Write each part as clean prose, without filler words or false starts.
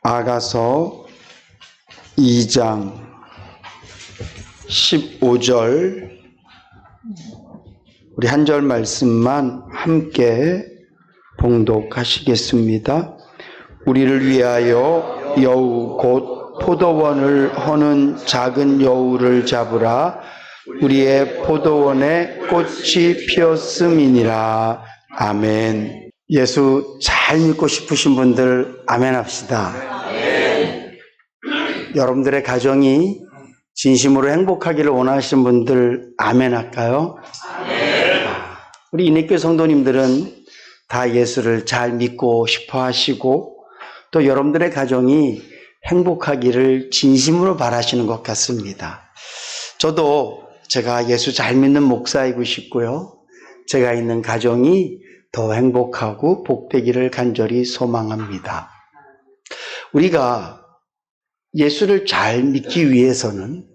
아가서 2장 15절 우리 한 절 말씀만 함께 봉독하시겠습니다. 우리를 위하여 여우 곧 포도원을 허는 작은 여우를 잡으라. 우리의 포도원에 꽃이 피었음이니라. 아멘. 예수 잘 믿고 싶으신 분들 아멘 합시다. 아멘. 여러분들의 가정이 진심으로 행복하기를 원하시는 분들 아멘 할까요? 아멘. 우리 인내교회 성도님들은 다 예수를 잘 믿고 싶어 하시고 또 여러분들의 가정이 행복하기를 진심으로 바라시는 것 같습니다. 저도 제가 예수 잘 믿는 목사이고 싶고요. 제가 있는 가정이 더 행복하고 복되기를 간절히 소망합니다. 우리가 예수를 잘 믿기 위해서는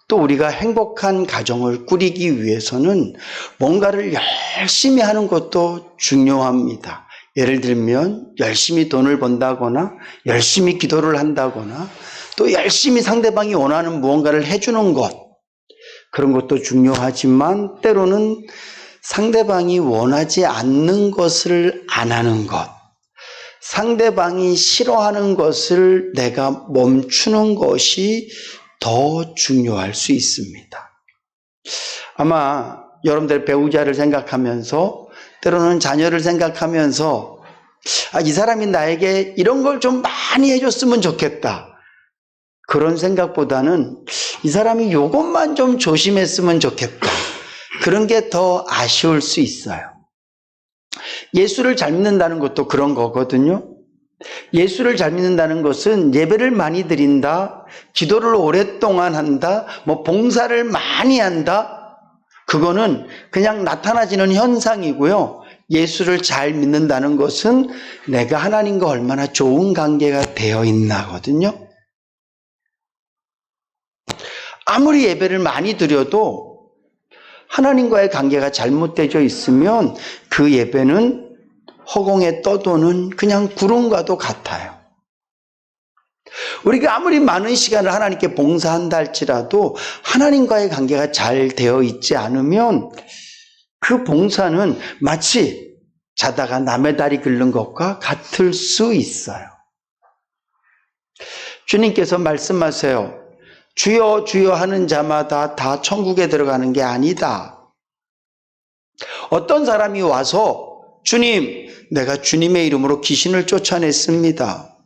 또 우리가 행복한 가정을 꾸리기 위해서는 뭔가를 열심히 하는 것도 중요합니다. 예를 들면 열심히 돈을 번다거나 열심히 기도를 한다거나 또 열심히 상대방이 원하는 무언가를 해주는 것, 그런 것도 중요하지만 때로는 상대방이 원하지 않는 것을 안 하는 것, 상대방이 싫어하는 것을 내가 멈추는 것이 더 중요할 수 있습니다. 아마 여러분들 배우자를 생각하면서 때로는 자녀를 생각하면서 이 사람이 나에게 이런 걸 좀 많이 해줬으면 좋겠다. 그런 생각보다는 이 사람이 이것만 좀 조심했으면 좋겠다. 그런 게 더 아쉬울 수 있어요. 예수를 잘 믿는다는 것도 그런 거거든요. 예수를 잘 믿는다는 것은 예배를 많이 드린다, 기도를 오랫동안 한다, 봉사를 많이 한다, 그거는 그냥 나타나지는 현상이고요. 예수를 잘 믿는다는 것은 내가 하나님과 얼마나 좋은 관계가 되어 있나거든요. 아무리 예배를 많이 드려도 하나님과의 관계가 잘못되어 있으면 그 예배는 허공에 떠도는 그냥 구름과도 같아요. 우리가 아무리 많은 시간을 하나님께 봉사한다 할지라도 하나님과의 관계가 잘 되어 있지 않으면 그 봉사는 마치 자다가 남의 다리 긁는 것과 같을 수 있어요. 주님께서 말씀하세요. 주여 주여 하는 자마다 다 천국에 들어가는 게 아니다. 어떤 사람이 와서 주님, 내가 주님의 이름으로 귀신을 쫓아냈습니다.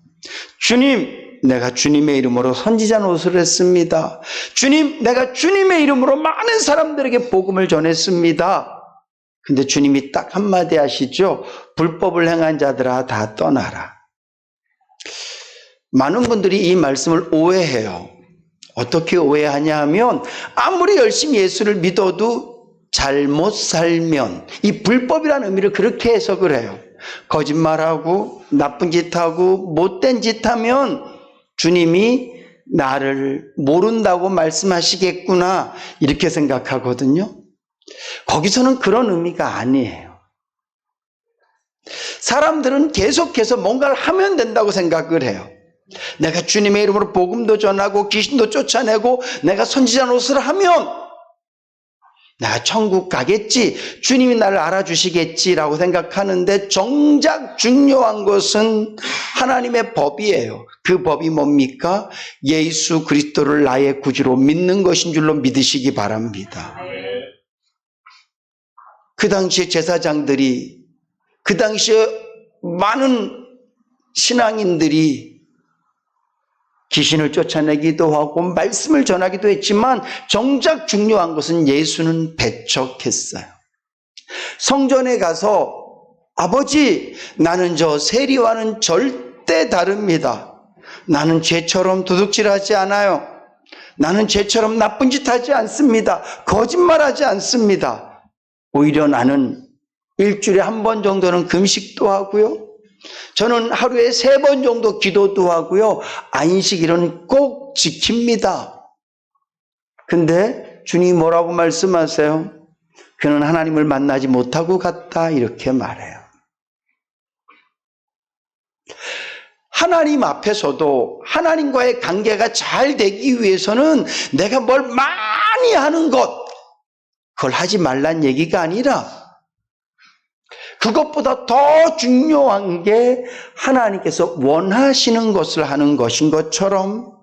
주님, 내가 주님의 이름으로 선지자 노릇을 했습니다. 주님, 내가 주님의 이름으로 많은 사람들에게 복음을 전했습니다. 근데 주님이 딱 한마디 하시죠. 불법을 행한 자들아 다 떠나라. 많은 분들이 이 말씀을 오해해요. 어떻게 오해하냐 하면 아무리 열심히 예수를 믿어도 잘못 살면, 이 불법이라는 의미를 그렇게 해석을 해요. 거짓말하고 나쁜 짓하고 못된 짓하면 주님이 나를 모른다고 말씀하시겠구나 이렇게 생각하거든요. 거기서는 그런 의미가 아니에요. 사람들은 계속해서 뭔가를 하면 된다고 생각을 해요. 내가 주님의 이름으로 복음도 전하고 귀신도 쫓아내고 내가 선지자 노릇을 하면 내가 천국 가겠지, 주님이 나를 알아주시겠지라고 생각하는데 정작 중요한 것은 하나님의 법이에요. 그 법이 뭡니까? 예수 그리스도를 나의 구주로 믿는 것인 줄로 믿으시기 바랍니다. 그 당시에 제사장들이, 그 당시에 많은 신앙인들이 귀신을 쫓아내기도 하고 말씀을 전하기도 했지만 정작 중요한 것은 예수는 배척했어요. 성전에 가서 아버지, 나는 저 세리와는 절대 다릅니다. 나는 죄처럼 도둑질하지 않아요. 나는 죄처럼 나쁜 짓 하지 않습니다. 거짓말하지 않습니다. 오히려 나는 일주일에 한 번 정도는 금식도 하고요. 저는 하루에 3번 정도 기도도 하고요. 안식일은 꼭 지킵니다. 근데 주님이 뭐라고 말씀하세요? 그는 하나님을 만나지 못하고 갔다 이렇게 말해요. 하나님 앞에서도 하나님과의 관계가 잘 되기 위해서는 내가 뭘 많이 하는 것, 그걸 하지 말란 얘기가 아니라 그것보다 더 중요한 게 하나님께서 원하시는 것을 하는 것인 것처럼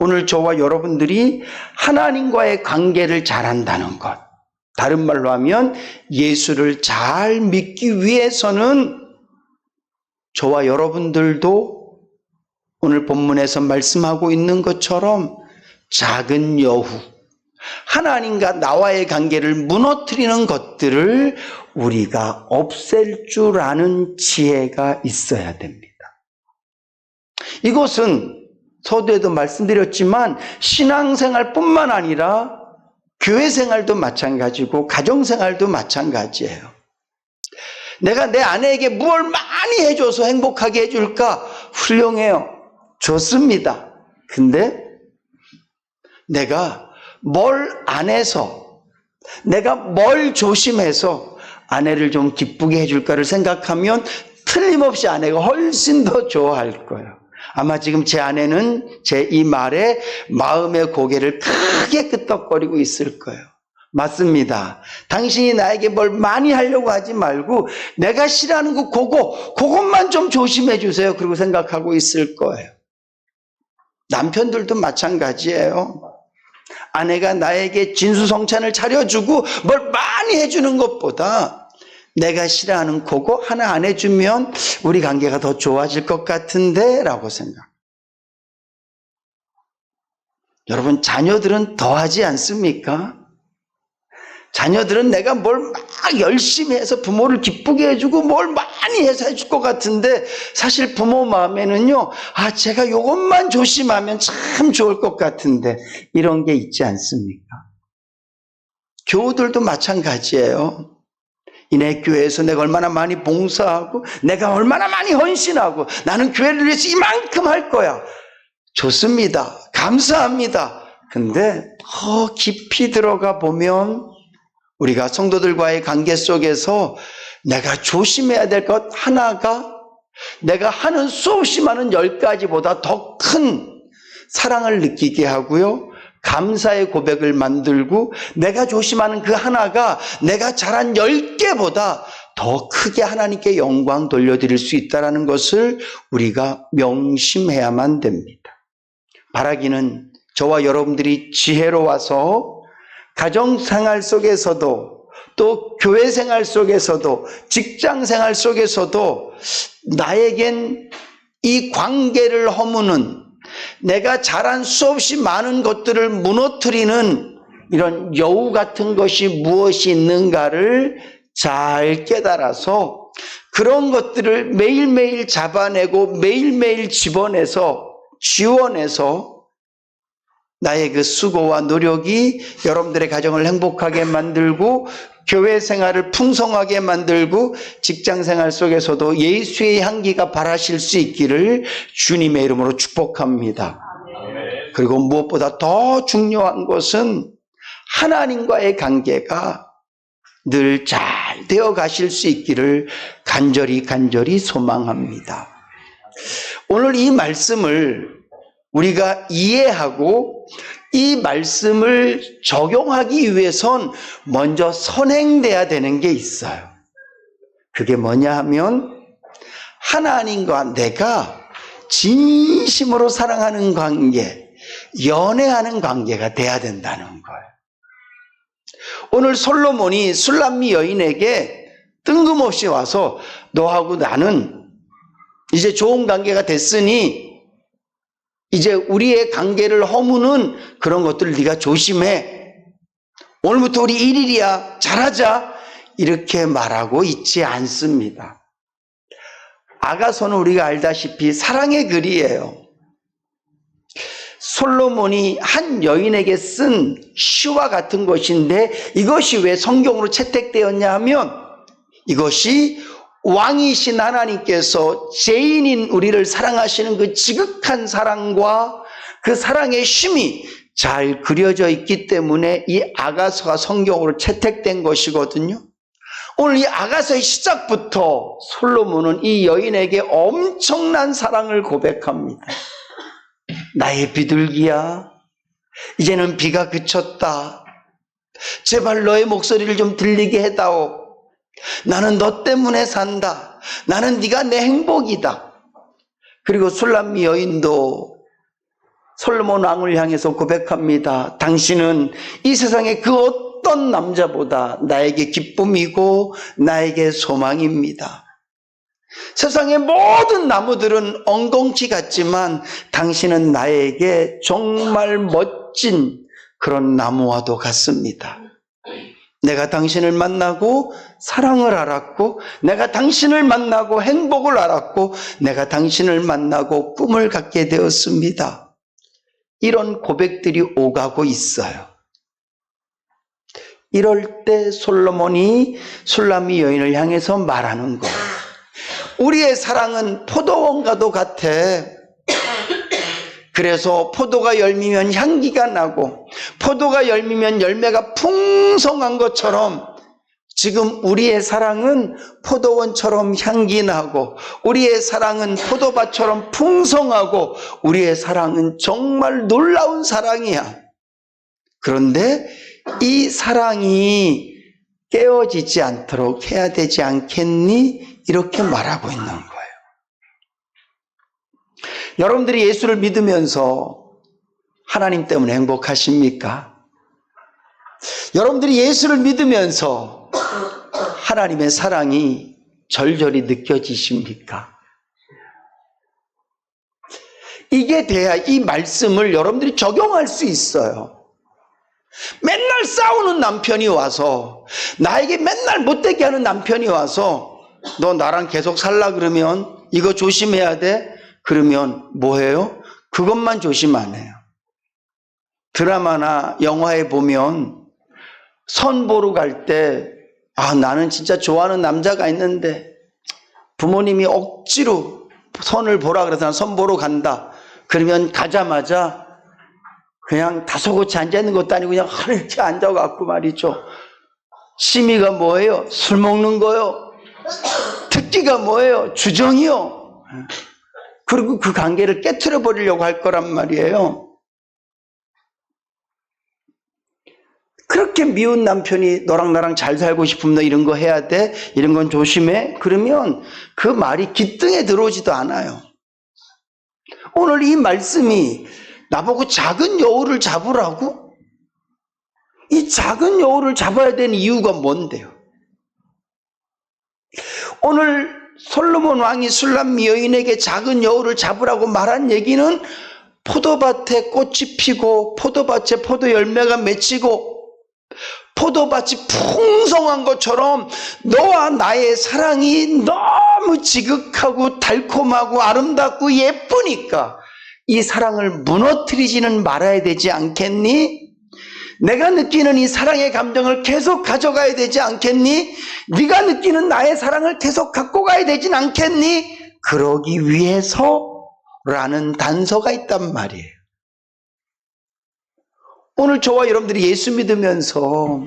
오늘 저와 여러분들이 하나님과의 관계를 잘한다는 것, 다른 말로 하면 예수를 잘 믿기 위해서는 저와 여러분들도 오늘 본문에서 말씀하고 있는 것처럼 작은 여후, 하나님과 나와의 관계를 무너뜨리는 것들을 우리가 없앨 줄 아는 지혜가 있어야 됩니다. 이것은 서두에도 말씀드렸지만 신앙생활뿐만 아니라 교회생활도 마찬가지고 가정생활도 마찬가지예요. 내가 내 아내에게 무엇을 많이 해줘서 행복하게 해줄까? 훌륭해요. 좋습니다. 근데 내가 뭘 안 해서, 내가 뭘 조심해서 아내를 좀 기쁘게 해줄까를 생각하면 틀림없이 아내가 훨씬 더 좋아할 거예요. 아마 지금 제 아내는 제 이 말에 마음의 고개를 크게 끄덕거리고 있을 거예요. 맞습니다. 당신이 나에게 뭘 많이 하려고 하지 말고 내가 싫어하는 거 그것만 좀 조심해 주세요. 그리고 생각하고 있을 거예요. 남편들도 마찬가지예요. 아내가 나에게 진수성찬을 차려주고 뭘 많이 해주는 것보다 내가 싫어하는 그거 하나 안 해주면 우리 관계가 더 좋아질 것 같은데 라고 생각. 여러분, 자녀들은 더 하지 않습니까? 자녀들은 내가 뭘 막 열심히 해서 부모를 기쁘게 해주고 뭘 많이 해서 해줄 것 같은데 사실 부모 마음에는요, 제가 이것만 조심하면 참 좋을 것 같은데 이런 게 있지 않습니까? 교우들도 마찬가지예요. 이내 교회에서 내가 얼마나 많이 봉사하고 내가 얼마나 많이 헌신하고 나는 교회를 위해서 이만큼 할 거야. 좋습니다. 감사합니다. 근데 더 깊이 들어가 보면 우리가 성도들과의 관계 속에서 내가 조심해야 될 것 하나가 내가 하는 수없이 많은 10가지보다 더 큰 사랑을 느끼게 하고요, 감사의 고백을 만들고 내가 조심하는 그 하나가 내가 잘한 10개보다 더 크게 하나님께 영광 돌려드릴 수 있다는 것을 우리가 명심해야만 됩니다. 바라기는 저와 여러분들이 지혜로워서 가정생활 속에서도 또 교회생활 속에서도 직장생활 속에서도 나에겐 이 관계를 허무는 내가 잘한 수없이 많은 것들을 무너뜨리는 이런 여우 같은 것이 무엇이 있는가를 잘 깨달아서 그런 것들을 매일매일 잡아내고 매일매일 집어내서 지원해서 나의 그 수고와 노력이 여러분들의 가정을 행복하게 만들고 교회 생활을 풍성하게 만들고 직장 생활 속에서도 예수의 향기가 발하실 수 있기를 주님의 이름으로 축복합니다. 그리고 무엇보다 더 중요한 것은 하나님과의 관계가 늘 잘 되어 가실 수 있기를 간절히 소망합니다. 오늘 이 말씀을 우리가 이해하고 이 말씀을 적용하기 위해선 먼저 선행돼야 되는 게 있어요. 그게 뭐냐 하면 하나님과 내가 진심으로 사랑하는 관계, 연애하는 관계가 돼야 된다는 거예요. 오늘 솔로몬이 술람미 여인에게 뜬금없이 와서 너하고 나는 이제 좋은 관계가 됐으니 이제 우리의 관계를 허무는 그런 것들을 네가 조심해. 오늘부터 우리 1일이야. 잘하자. 이렇게 말하고 있지 않습니다. 아가서는 우리가 알다시피 사랑의 글이에요. 솔로몬이 한 여인에게 쓴 시와 같은 것인데 이것이 왜 성경으로 채택되었냐 하면 이것이 왕이신 하나님께서 죄인인 우리를 사랑하시는 그 지극한 사랑과 그 사랑의 심이 잘 그려져 있기 때문에 이 아가서가 성경으로 채택된 것이거든요. 오늘 이 아가서의 시작부터 솔로몬은 이 여인에게 엄청난 사랑을 고백합니다. 나의 비둘기야, 이제는 비가 그쳤다. 제발 너의 목소리를 좀 들리게 해다오. 나는 너 때문에 산다. 나는 네가 내 행복이다. 그리고 술람미 여인도 솔로몬 왕을 향해서 고백합니다. 당신은 이 세상의 그 어떤 남자보다 나에게 기쁨이고 나에게 소망입니다. 세상의 모든 나무들은 엉겅퀴 같지만 당신은 나에게 정말 멋진 그런 나무와도 같습니다. 내가 당신을 만나고 사랑을 알았고, 내가 당신을 만나고 행복을 알았고, 내가 당신을 만나고 꿈을 갖게 되었습니다. 이런 고백들이 오가고 있어요. 이럴 때 솔로몬이 술람미 여인을 향해서 말하는 거예요. 우리의 사랑은 포도원과도 같아. 그래서 포도가 열리면 향기가 나고 포도가 열리면 열매가 풍성한 것처럼 지금 우리의 사랑은 포도원처럼 향기 나고 우리의 사랑은 포도밭처럼 풍성하고 우리의 사랑은 정말 놀라운 사랑이야. 그런데 이 사랑이 깨어지지 않도록 해야 되지 않겠니? 이렇게 말하고 있는 거예요. 여러분들이 예수를 믿으면서 하나님 때문에 행복하십니까? 여러분들이 예수를 믿으면서 하나님의 사랑이 절절히 느껴지십니까? 이게 돼야 이 말씀을 여러분들이 적용할 수 있어요. 맨날 싸우는 남편이 와서, 나에게 맨날 못되게 하는 남편이 와서 너 나랑 계속 살라 그러면 이거 조심해야 돼? 그러면 뭐해요? 그것만 조심 안 해요. 드라마나 영화에 보면 선 보러 갈 때 나는 진짜 좋아하는 남자가 있는데 부모님이 억지로 선을 보라 그래서 난 선 보러 간다. 그러면 가자마자 그냥 다소곳이 앉아있는 것도 아니고 그냥 이렇게 앉아갖고 말이죠. 취미가 뭐예요? 술 먹는 거요. 특기가 뭐예요? 주정이요. 그리고 그 관계를 깨트려 버리려고 할 거란 말이에요. 그렇게 미운 남편이 너랑 나랑 잘 살고 싶으면 너 이런 거 해야 돼? 이런 건 조심해? 그러면 그 말이 귓등에 들어오지도 않아요. 오늘 이 말씀이 나보고 작은 여우를 잡으라고? 이 작은 여우를 잡아야 되는 이유가 뭔데요? 오늘 솔로몬 왕이 술람미 여인에게 작은 여우를 잡으라고 말한 얘기는 포도밭에 꽃이 피고 포도밭에 포도 열매가 맺히고 포도밭이 풍성한 것처럼 너와 나의 사랑이 너무 지극하고 달콤하고 아름답고 예쁘니까 이 사랑을 무너뜨리지는 말아야 되지 않겠니? 내가 느끼는 이 사랑의 감정을 계속 가져가야 되지 않겠니? 네가 느끼는 나의 사랑을 계속 갖고 가야 되진 않겠니? 그러기 위해서라는 단서가 있단 말이에요. 오늘 저와 여러분들이 예수 믿으면서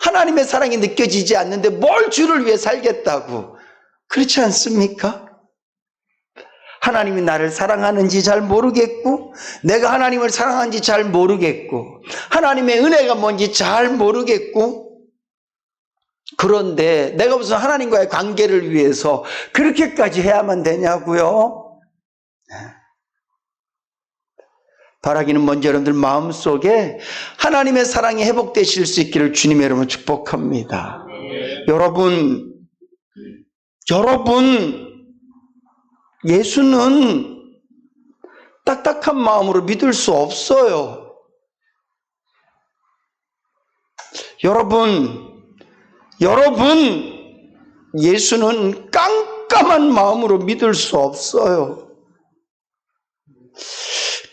하나님의 사랑이 느껴지지 않는데 뭘 주를 위해 살겠다고, 그렇지 않습니까? 하나님이 나를 사랑하는지 잘 모르겠고 내가 하나님을 사랑하는지 잘 모르겠고 하나님의 은혜가 뭔지 잘 모르겠고, 그런데 내가 무슨 하나님과의 관계를 위해서 그렇게까지 해야만 되냐고요? 바라기는 먼저 여러분들 마음속에 하나님의 사랑이 회복되실 수 있기를 주님의 이름으로 축복합니다. 여러분 예수는 딱딱한 마음으로 믿을 수 없어요. 여러분 예수는 깜깜한 마음으로 믿을 수 없어요.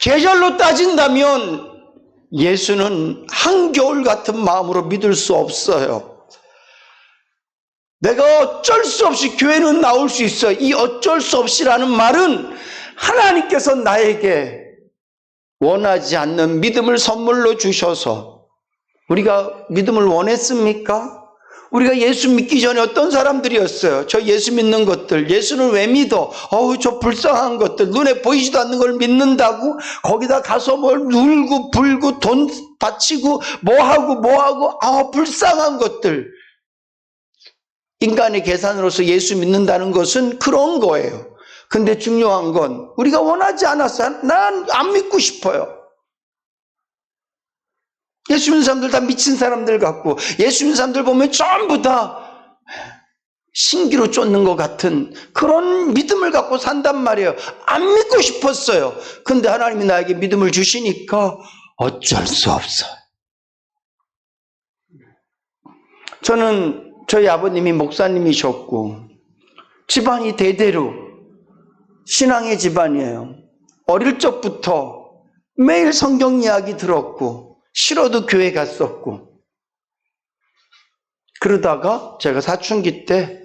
계절로 따진다면 예수는 한겨울 같은 마음으로 믿을 수 없어요. 내가 어쩔 수 없이 교회는 나올 수 있어. 이 어쩔 수 없이라는 말은 하나님께서 나에게 원하지 않는 믿음을 선물로 주셔서, 우리가 믿음을 원했습니까? 우리가 예수 믿기 전에 어떤 사람들이었어요? 저 예수 믿는 것들, 예수는 왜 믿어? 저 불쌍한 것들, 눈에 보이지도 않는 걸 믿는다고? 거기다 가서 뭘 울고 불고 돈 바치고 뭐하고 불쌍한 것들. 인간의 계산으로서 예수 믿는다는 것은 그런 거예요. 근데 중요한 건 우리가 원하지 않았어요. 난 안 믿고 싶어요. 예수 믿는 사람들 다 미친 사람들 같고, 예수 믿는 사람들 보면 전부 다 신기로 쫓는 것 같은 그런 믿음을 갖고 산단 말이에요. 안 믿고 싶었어요. 근데 하나님이 나에게 믿음을 주시니까 어쩔 수 없어요. 저는 저희 아버님이 목사님이셨고, 집안이 대대로 신앙의 집안이에요. 어릴 적부터 매일 성경 이야기 들었고, 싫어도 교회 갔었고, 그러다가 제가 사춘기 때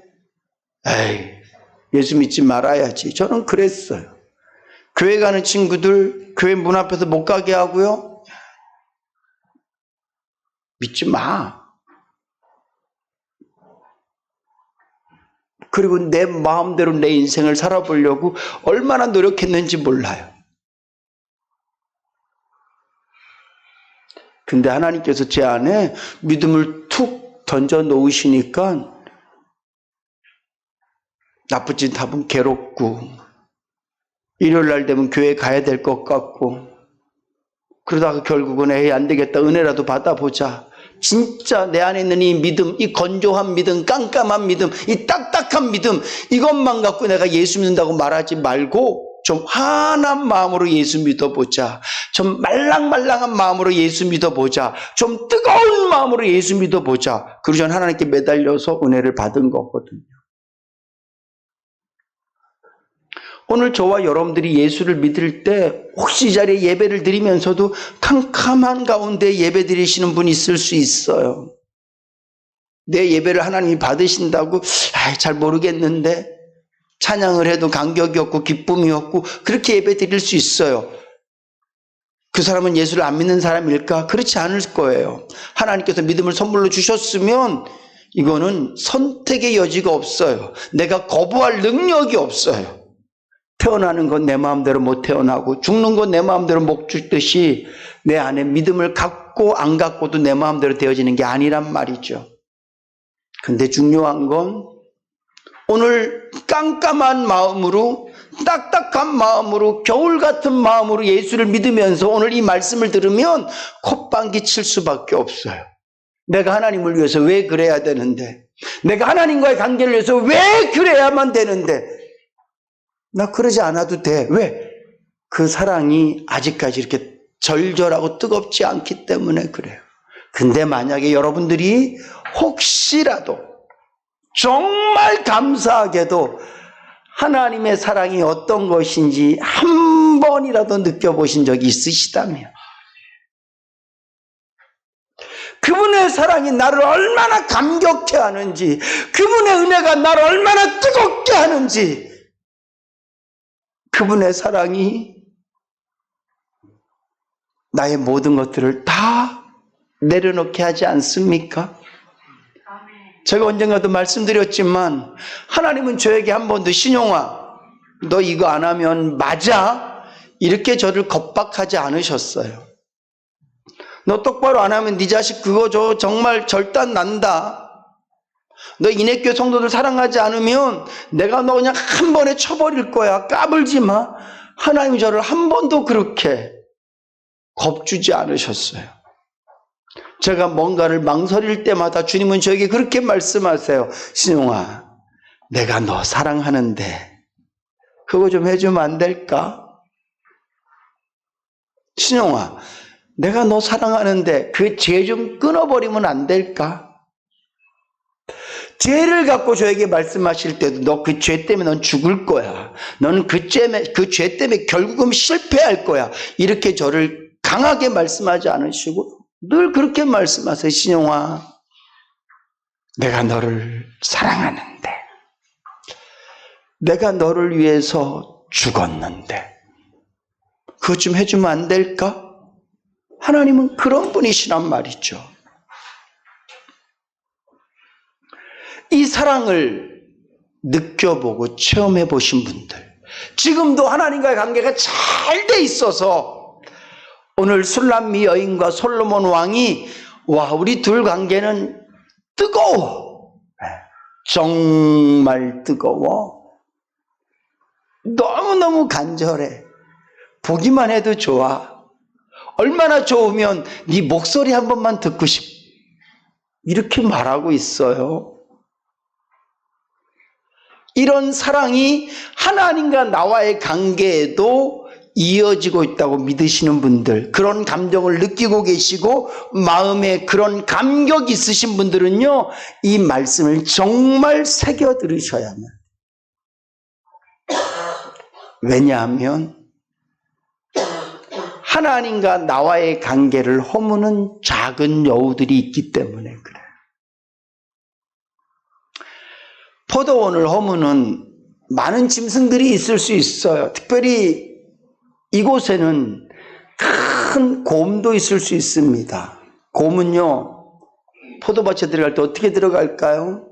예수 믿지 말아야지, 저는 그랬어요. 교회 가는 친구들 교회 문 앞에서 못 가게 하고요, 믿지 마. 그리고 내 마음대로 내 인생을 살아보려고 얼마나 노력했는지 몰라요. 근데 하나님께서 제 안에 믿음을 툭 던져 놓으시니까 나쁘진 답은 괴롭고, 일요일 날 되면 교회 가야 될 것 같고, 그러다가 결국은 안 되겠다, 은혜라도 받아보자. 진짜 내 안에 있는 이 믿음, 이 건조한 믿음, 깜깜한 믿음, 이 딱딱한 믿음, 이것만 갖고 내가 예수 믿는다고 말하지 말고 좀 환한 마음으로 예수 믿어보자. 좀 말랑말랑한 마음으로 예수 믿어보자. 좀 뜨거운 마음으로 예수 믿어보자. 그리고 저는 하나님께 매달려서 은혜를 받은 거거든요. 오늘 저와 여러분들이 예수를 믿을 때 혹시 이 자리에 예배를 드리면서도 캄캄한 가운데 예배 드리시는 분이 있을 수 있어요. 내 예배를 하나님이 받으신다고 잘 모르겠는데, 찬양을 해도 감격이 없고 기쁨이 없고 그렇게 예배 드릴 수 있어요. 그 사람은 예수를 안 믿는 사람일까? 그렇지 않을 거예요. 하나님께서 믿음을 선물로 주셨으면 이거는 선택의 여지가 없어요. 내가 거부할 능력이 없어요. 태어나는 건 내 마음대로 못 태어나고, 죽는 건 내 마음대로 못 죽듯이 내 안에 믿음을 갖고 안 갖고도 내 마음대로 되어지는 게 아니란 말이죠. 근데 중요한 건 오늘 깜깜한 마음으로, 딱딱한 마음으로, 겨울 같은 마음으로 예수를 믿으면서 오늘 이 말씀을 들으면 콧방귀 칠 수밖에 없어요. 내가 하나님을 위해서 왜 그래야 되는데, 내가 하나님과의 관계를 위해서 왜 그래야만 되는데, 나 그러지 않아도 돼. 왜? 그 사랑이 아직까지 이렇게 절절하고 뜨겁지 않기 때문에 그래요. 근데 만약에 여러분들이 혹시라도 정말 감사하게도 하나님의 사랑이 어떤 것인지 한 번이라도 느껴보신 적이 있으시다면, 그분의 사랑이 나를 얼마나 감격해 하는지, 그분의 은혜가 나를 얼마나 뜨겁게 하는지, 그분의 사랑이 나의 모든 것들을 다 내려놓게 하지 않습니까? 제가 언젠가도 말씀드렸지만 하나님은 저에게 한 번도 신용아, 너 이거 안 하면 맞아? 이렇게 저를 겁박하지 않으셨어요. 너 똑바로 안 하면 네 자식 그거 저 정말 절단 난다. 너 인해교회 성도들 사랑하지 않으면 내가 너 그냥 한 번에 쳐버릴 거야. 까불지 마. 하나님이 저를 한 번도 그렇게 겁주지 않으셨어요. 제가 뭔가를 망설일 때마다 주님은 저에게 그렇게 말씀하세요. 신용아, 내가 너 사랑하는데 그거 좀 해주면 안 될까? 신용아, 내가 너 사랑하는데 그 죄 좀 끊어버리면 안 될까? 죄를 갖고 저에게 말씀하실 때도 너 그 죄 때문에 넌 죽을 거야. 너는 그 죄 때문에 결국은 실패할 거야. 이렇게 저를 강하게 말씀하지 않으시고 늘 그렇게 말씀하세요. 신용아, 내가 너를 사랑하는데, 내가 너를 위해서 죽었는데 그것 좀 해주면 안 될까? 하나님은 그런 분이시란 말이죠. 이 사랑을 느껴보고 체험해 보신 분들, 지금도 하나님과의 관계가 잘 돼 있어서 오늘 술람미 여인과 솔로몬 왕이 와, 우리 둘 관계는 뜨거워. 정말 뜨거워. 너무너무 간절해. 보기만 해도 좋아. 얼마나 좋으면 네 목소리 한 번만 듣고 싶어. 이렇게 말하고 있어요. 이런 사랑이 하나님과 나와의 관계에도 이어지고 있다고 믿으시는 분들, 그런 감정을 느끼고 계시고 마음에 그런 감격이 있으신 분들은요, 이 말씀을 정말 새겨 들으셔야만. 왜냐하면 하나님과 나와의 관계를 허무는 작은 여우들이 있기 때문에 그래요. 포도원을 허무는 많은 짐승들이 있을 수 있어요. 특별히 이곳에는 큰 곰도 있을 수 있습니다. 곰은요, 포도밭에 들어갈 때 어떻게 들어갈까요?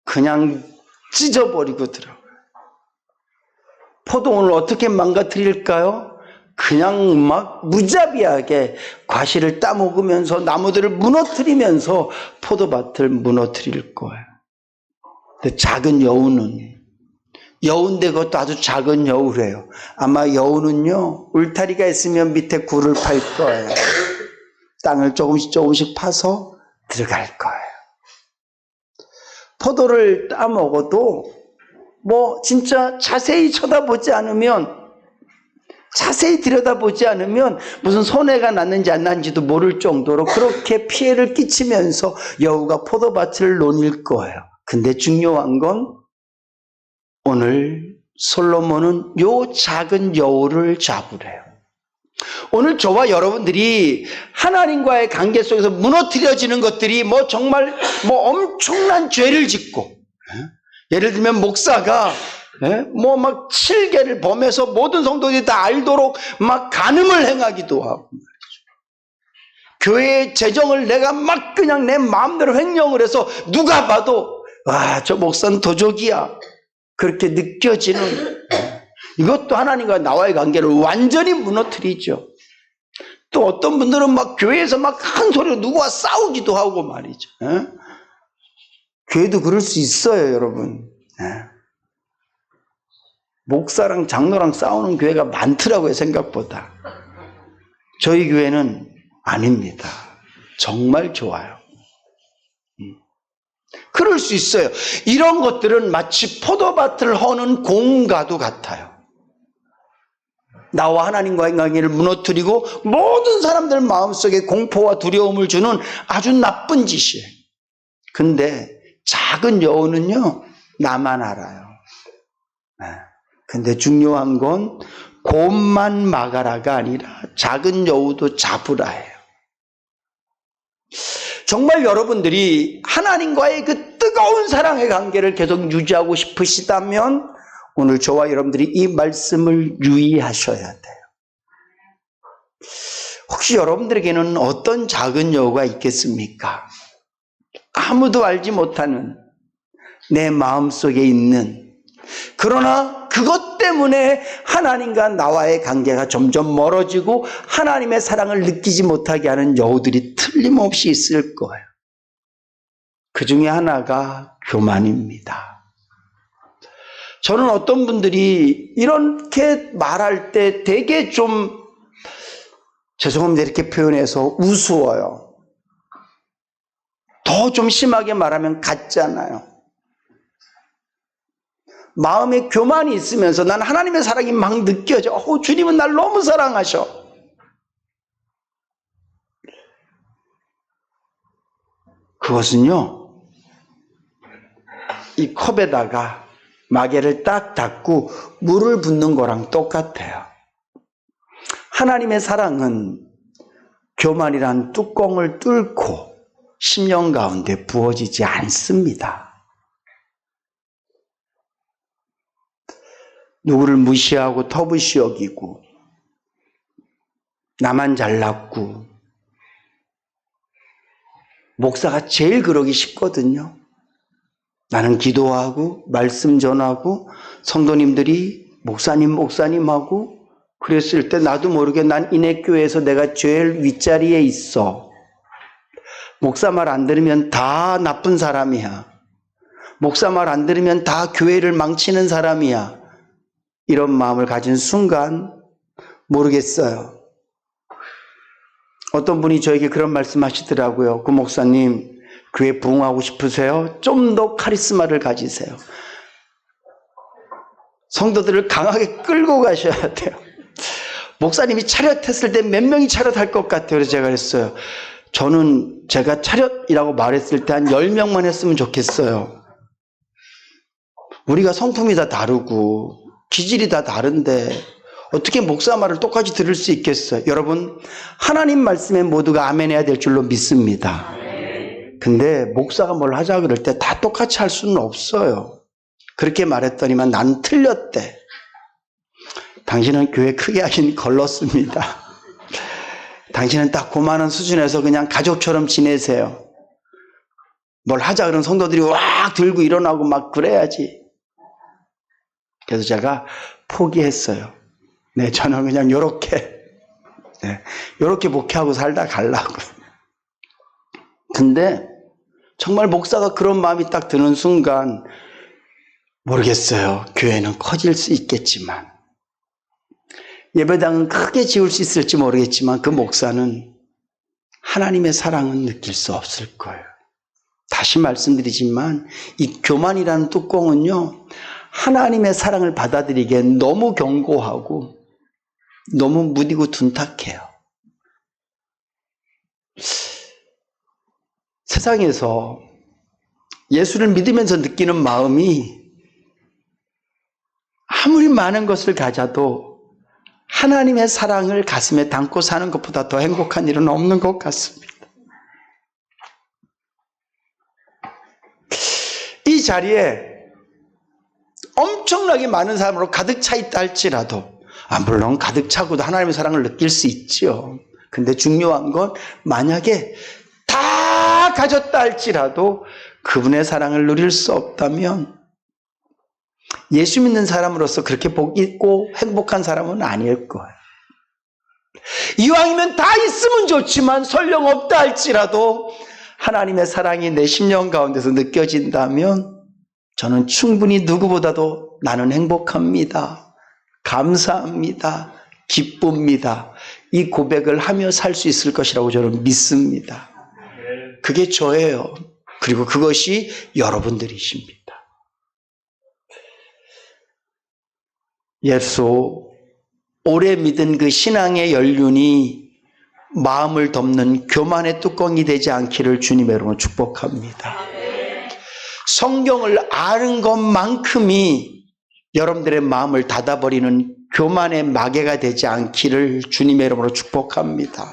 그냥 찢어버리고 들어가요. 포도원을 어떻게 망가뜨릴까요? 그냥 막 무자비하게 과실을 따먹으면서 나무들을 무너뜨리면서 포도밭을 무너뜨릴 거예요. 근데 작은 여우는, 여우인데 그것도 아주 작은 여우래요. 아마 여우는요, 울타리가 있으면 밑에 굴을 팔 거예요. 땅을 조금씩 파서 들어갈 거예요. 포도를 따먹어도 진짜 자세히 쳐다보지 않으면, 자세히 들여다보지 않으면 무슨 손해가 났는지 안 났는지도 모를 정도로 그렇게 피해를 끼치면서 여우가 포도밭을 노릴 거예요. 근데 중요한 건 오늘 솔로몬은 요 작은 여우를 잡으래요. 오늘 저와 여러분들이 하나님과의 관계 속에서 무너뜨려지는 것들이 정말 엄청난 죄를 짓고, 예를 들면 목사가 막 7계를 범해서 모든 성도들이 다 알도록 막 간음을 행하기도 하고 말이죠. 교회의 재정을 내가 막 그냥 내 마음대로 횡령을 해서 누가 봐도 와, 저 목사는 도적이야, 그렇게 느껴지는, 이것도 하나님과 나와의 관계를 완전히 무너뜨리죠. 또 어떤 분들은 막 교회에서 막 큰 소리로 누구와 싸우기도 하고 말이죠. 교회도 그럴 수 있어요, 여러분. 목사랑 장로랑 싸우는 교회가 많더라고요, 생각보다. 저희 교회는 아닙니다. 정말 좋아요. 그럴 수 있어요. 이런 것들은 마치 포도밭을 허는 공과도 같아요. 나와 하나님과의 관계를 무너뜨리고 모든 사람들 마음속에 공포와 두려움을 주는 아주 나쁜 짓이에요. 근데 작은 여우는요, 나만 알아요. 근데 중요한 건 곰만 막아라가 아니라 작은 여우도 잡으라예요. 정말 여러분들이 하나님과의 그 뜨거운 사랑의 관계를 계속 유지하고 싶으시다면 오늘 저와 여러분들이 이 말씀을 유의하셔야 돼요. 혹시 여러분들에게는 어떤 작은 여우가 있겠습니까? 아무도 알지 못하는 내 마음속에 있는, 그러나 그것 때문에 하나님과 나와의 관계가 점점 멀어지고 하나님의 사랑을 느끼지 못하게 하는 여우들이 틀림없이 있을 거예요. 그 중에 하나가 교만입니다. 저는 어떤 분들이 이렇게 말할 때 되게 좀, 죄송합니다, 이렇게 표현해서 우스워요. 더 좀 심하게 말하면 같잖아요. 마음에 교만이 있으면서 난 하나님의 사랑이 막 느껴져. 주님은 날 너무 사랑하셔. 그것은요, 이 컵에다가 마개를 딱 닫고 물을 붓는 거랑 똑같아요. 하나님의 사랑은 교만이란 뚜껑을 뚫고 심령 가운데 부어지지 않습니다. 누구를 무시하고 터부시 여기고 나만 잘났고, 목사가 제일 그러기 쉽거든요. 나는 기도하고 말씀 전하고 성도님들이 목사님하고 그랬을 때 나도 모르게 난 인해교회에서 내가 제일 윗자리에 있어. 목사 말 안 들으면 다 나쁜 사람이야. 목사 말 안 들으면 다 교회를 망치는 사람이야. 이런 마음을 가진 순간 모르겠어요. 어떤 분이 저에게 그런 말씀 하시더라고요. 그 목사님, 교회 부흥하고 싶으세요? 좀 더 카리스마를 가지세요. 성도들을 강하게 끌고 가셔야 돼요. 목사님이 차렷했을 때 몇 명이 차렷할 것 같아요. 그래서 제가 그랬어요. 저는 제가 차렷이라고 말했을 때 한 10명만 했으면 좋겠어요. 우리가 성품이 다 다르고 기질이 다 다른데 어떻게 목사 말을 똑같이 들을 수 있겠어요? 여러분, 하나님 말씀에 모두가 아멘 해야 될 줄로 믿습니다. 근데 목사가 뭘 하자 그럴 때 다 똑같이 할 수는 없어요. 그렇게 말했더니만 난 틀렸대. 당신은 교회 크게 하긴 걸렀습니다. 당신은 딱 그만한 수준에서 그냥 가족처럼 지내세요. 뭘 하자 그러면 성도들이 왁 들고 일어나고 막 그래야지. 그래서 제가 포기했어요. 네, 저는 그냥 요렇게 목회하고 살다 가려고. 근데 정말 목사가 그런 마음이 딱 드는 순간 모르겠어요. 교회는 커질 수 있겠지만 예배당은 크게 지을 수 있을지 모르겠지만 그 목사는 하나님의 사랑은 느낄 수 없을 거예요. 다시 말씀드리지만 이 교만이라는 뚜껑은요, 하나님의 사랑을 받아들이기엔 너무 견고하고 너무 무디고 둔탁해요. 세상에서 예수를 믿으면서 느끼는 마음이 아무리 많은 것을 가져도 하나님의 사랑을 가슴에 담고 사는 것보다 더 행복한 일은 없는 것 같습니다. 이 자리에 엄청나게 많은 사람으로 가득 차 있다 할지라도, 물론 가득 차고도 하나님의 사랑을 느낄 수 있죠. 근데 중요한 건 만약에 다 가졌다 할지라도 그분의 사랑을 누릴 수 없다면 예수 믿는 사람으로서 그렇게 복 있고 행복한 사람은 아닐 거예요. 이왕이면 다 있으면 좋지만 설령 없다 할지라도 하나님의 사랑이 내 심령 가운데서 느껴진다면 저는 충분히 누구보다도 나는 행복합니다. 감사합니다. 기쁩니다. 이 고백을 하며 살 수 있을 것이라고 저는 믿습니다. 그게 저예요. 그리고 그것이 여러분들이십니다. 예수, 오래 믿은 그 신앙의 연륜이 마음을 덮는 교만의 뚜껑이 되지 않기를 주님의 이름으로 축복합니다. 성경을 아는 것만큼이 여러분들의 마음을 닫아버리는 교만의 마개가 되지 않기를 주님의 이름으로 축복합니다.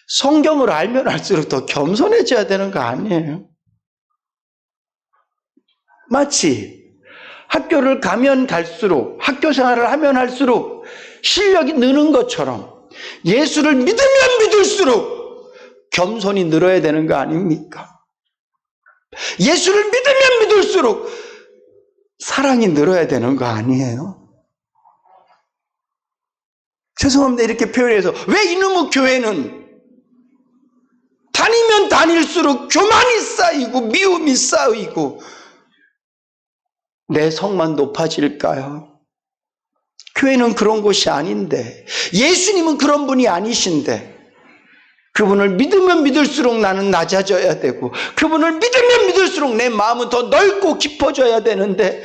성경을 알면 알수록 더 겸손해져야 되는 거 아니에요? 마치 학교를 가면 갈수록, 학교 생활을 하면 할수록 실력이 느는 것처럼 예수를 믿으면 믿을수록 겸손이 늘어야 되는 거 아닙니까? 예수를 믿으면 믿을수록 사랑이 늘어야 되는 거 아니에요? 죄송합니다. 이렇게 표현해서 왜 이놈의 교회는 다니면 다닐수록 교만이 쌓이고 미움이 쌓이고 내 성만 높아질까요? 교회는 그런 곳이 아닌데, 예수님은 그런 분이 아니신데, 그분을 믿으면 믿을수록 나는 낮아져야 되고, 그분을 믿으면 믿을수록 내 마음은 더 넓고 깊어져야 되는데,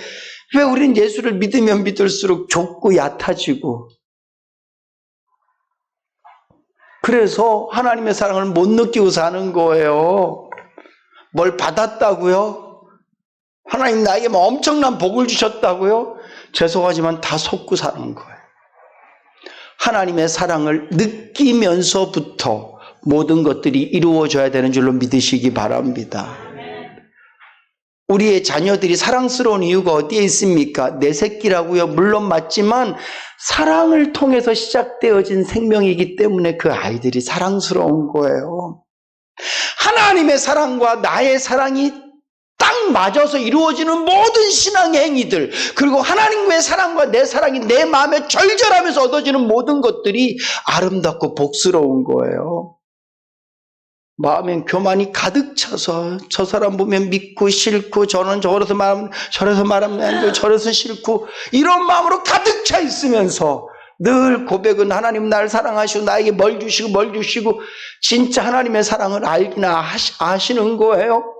왜 우린 예수를 믿으면 믿을수록 좁고 얕아지고, 그래서 하나님의 사랑을 못 느끼고 사는 거예요. 뭘 받았다고요? 하나님 나에게 뭐 엄청난 복을 주셨다고요? 죄송하지만 다 속고 사는 거예요. 하나님의 사랑을 느끼면서부터 모든 것들이 이루어져야 되는 줄로 믿으시기 바랍니다. 우리의 자녀들이 사랑스러운 이유가 어디에 있습니까? 내 새끼라고요. 물론 맞지만 사랑을 통해서 시작되어진 생명이기 때문에 그 아이들이 사랑스러운 거예요. 하나님의 사랑과 나의 사랑이 딱 딱 맞아서 이루어지는 모든 신앙의 행위들, 그리고 하나님과의 사랑과 내 사랑이 내 마음에 절절하면서 얻어지는 모든 것들이 아름답고 복스러운 거예요. 마음엔 교만이 가득 차서 저 사람 보면 믿고 싫고, 저는 저래서 말하면 안 되고, 저래서 싫고, 이런 마음으로 가득 차 있으면서 늘 고백은 하나님 날 사랑하시고 나에게 뭘 주시고 진짜 하나님의 사랑을 알기나 아시는 거예요.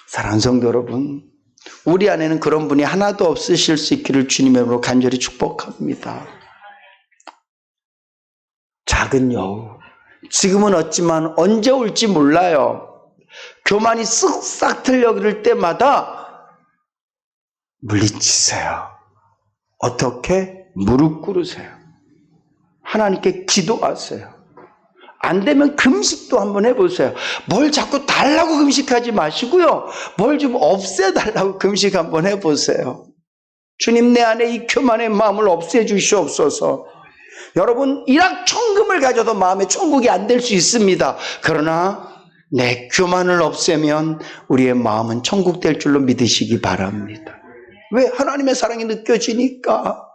사랑하는 성도 여러분, 우리 안에는 그런 분이 하나도 없으실 수 있기를 주님의 이름으로 간절히 축복합니다. 작은 여우, 지금은 없지만 언제 올지 몰라요. 교만이 쓱싹 틀려 그럴 때마다 물리치세요. 어떻게? 무릎 꿇으세요. 하나님께 기도하세요. 안 되면 금식도 한번 해보세요. 뭘 자꾸 달라고 금식하지 마시고요, 뭘 좀 없애달라고 금식 한번 해보세요. 주님, 내 안에 이 교만의 마음을 없애주시옵소서. 여러분, 일확천금을 가져도 마음의 천국이 안 될 수 있습니다. 그러나 내 교만을 없애면 우리의 마음은 천국 될 줄로 믿으시기 바랍니다. 왜? 하나님의 사랑이 느껴지니까.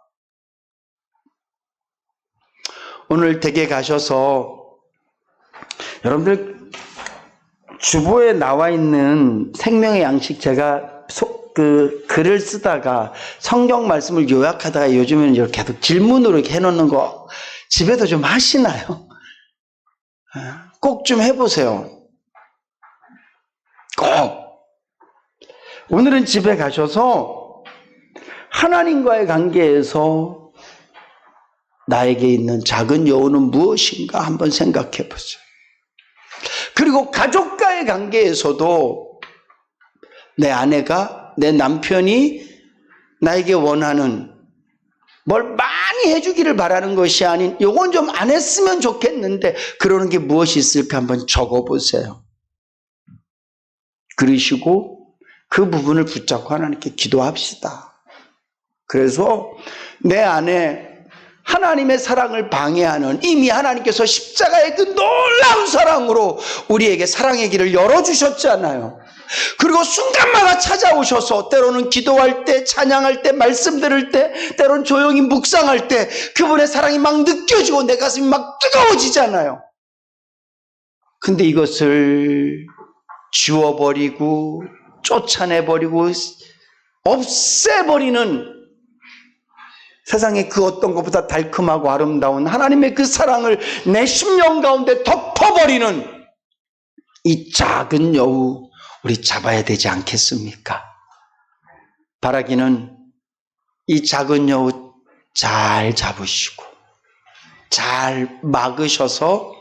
오늘 댁에 가셔서 여러분들 주보에 나와 있는 생명의 양식, 제가 글을 쓰다가 성경 말씀을 요약하다가 요즘에는 이렇게 계속 질문으로 이렇게 해놓는 거 집에도 좀 하시나요? 꼭 좀 해보세요. 꼭. 오늘은 집에 가셔서 하나님과의 관계에서 나에게 있는 작은 여우는 무엇인가 한번 생각해 보세요. 그리고 가족과의 관계에서도 내 아내가, 내 남편이 나에게 원하는 뭘 많이 해주기를 바라는 것이 아닌, 요건 좀 안 했으면 좋겠는데 그러는 게 무엇이 있을까 한번 적어보세요. 그러시고 그 부분을 붙잡고 하나님께 기도합시다. 그래서 내 안에 하나님의 사랑을 방해하는, 이미 하나님께서 십자가의 그 놀라운 사랑으로 우리에게 사랑의 길을 열어주셨잖아요. 그리고 순간마다 찾아오셔서 때로는 기도할 때, 찬양할 때, 말씀 들을 때, 때로는 조용히 묵상할 때 그분의 사랑이 막 느껴지고 내 가슴이 막 뜨거워지잖아요. 근데 이것을 지워버리고 쫓아내버리고 없애버리는, 세상에 그 어떤 것보다 달콤하고 아름다운 하나님의 그 사랑을 내 심령 가운데 덮어버리는 이 작은 여우, 우리 잡아야 되지 않겠습니까? 바라기는 이 작은 여우 잘 잡으시고 잘 막으셔서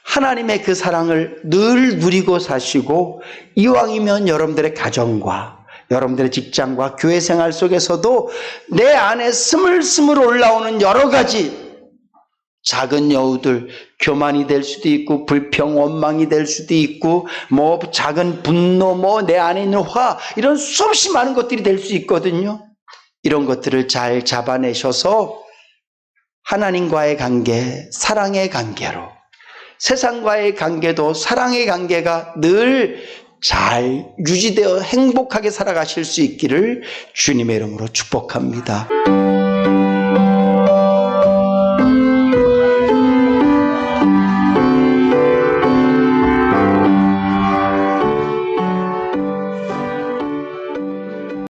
하나님의 그 사랑을 늘 누리고 사시고, 이왕이면 여러분들의 가정과 여러분들의 직장과 교회 생활 속에서도 내 안에 스물스물 올라오는 여러 가지 작은 여우들, 교만이 될 수도 있고 불평, 원망이 될 수도 있고 뭐 작은 분노, 내 안에 있는 화, 이런 수없이 많은 것들이 될 수 있거든요. 이런 것들을 잘 잡아내셔서 하나님과의 관계, 사랑의 관계로, 세상과의 관계도 사랑의 관계가 늘 잘 유지되어 행복하게 살아가실 수 있기를 주님의 이름으로 축복합니다.